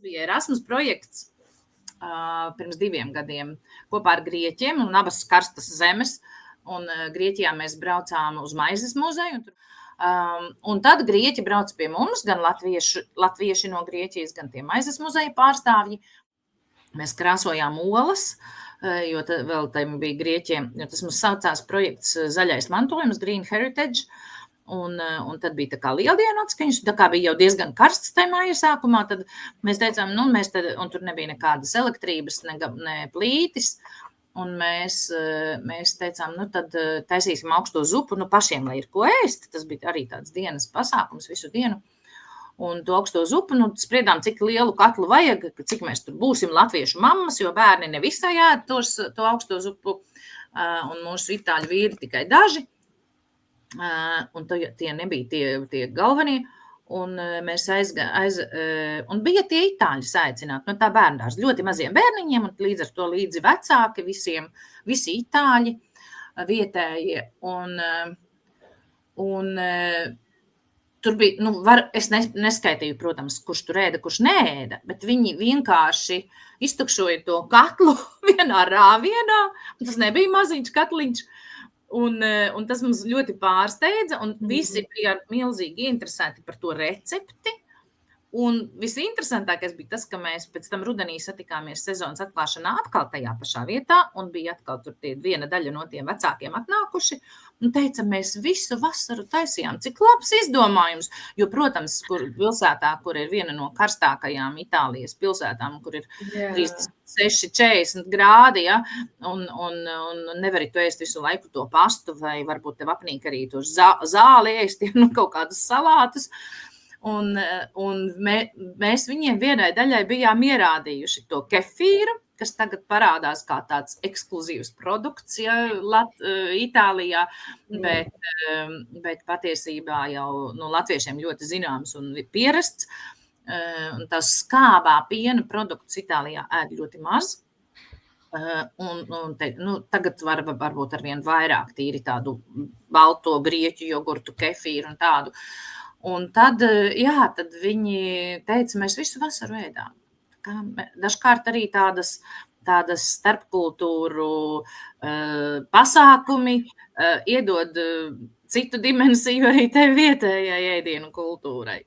bija Erasmus projekts pirms 2 gadiem kopā ar grieķiem un abas karstas zemes. Un Grieķijā mēs braucām uz Maizes muzeju. Un tad grieķi brauc pie mums, gan latvieši no Grieķijas, gan tie Maizes muzeja pārstāvji. Mēs krāsojām olas, jo vēl tam bija grieķiem, jo tas mums saucās projekts Zaļais mantojums, Green Heritage. Un tad bija tā kā lieldienu atskaņas, tā kā bija jau diezgan karsts tajā māja sākumā, tad mēs teicām, un tur nebija nekādas elektrības, ne plītis, un mēs teicām, tad taisīsim augsto zupu, pašiem, lai ir ko ēst, tas bija arī tāds dienas pasākums visu dienu, un to augsto zupu, spriedām, cik lielu katlu vajag, cik mēs tur būsim latviešu mammas, jo bērni ne visai ēd to augsto zupu, un mūsu itāļu vīri tikai daži. Un tie nebija tie galvenie, un mēs un bija tie itāļi saicināti, tā bērndārs, ļoti maziem bērniņiem, un līdz ar to līdzi vecāki visi itāļi vietējie, un tur bija, es neskaitīju, protams, kurš tur ēda, kurš neēda, bet viņi vienkārši iztukšoja to katlu vienā rāvienā, un tas nebija maziņš katliņš. Un tas mums ļoti pārsteidza, un visi bija milzīgi interesēti par to recepti. Un visinteresantākais bija tas, ka mēs pēc tam rudenī satikāmies sezonas atklāšanā atkal tajā pašā vietā, un bija atkal tur viena daļa no tiem vecākiem atnākuši, un teica, mēs visu vasaru taisījām, cik labs izdomājums, jo, protams, pilsētā, kur ir viena no karstākajām Itālijas pilsētām, kur ir 36-40 grādi, ja, un nevari tu ēst visu laiku to pastu, vai varbūt tev apnīk arī to zāli ēst, kaut kādas salātas. Un mēs viņiem vienai daļai bijām ierādījuši to kefīru, kas tagad parādās kā tāds ekskluzīvs produkts Itālijā, bet patiesībā jau latviešiem ļoti zināms un pierasts. Un tās skābā piena produkts Itālijā ēd ļoti maz. Tagad varbūt arvien vairāk tīri tādu balto grieķu jogurtu, kefīru un tādu. Un tad viņi teica, mēs visu vasaru ēdām. Dažkārt arī tādas starpkultūru pasākumi iedod citu dimensiju arī tev vietējai ēdienu kultūrai.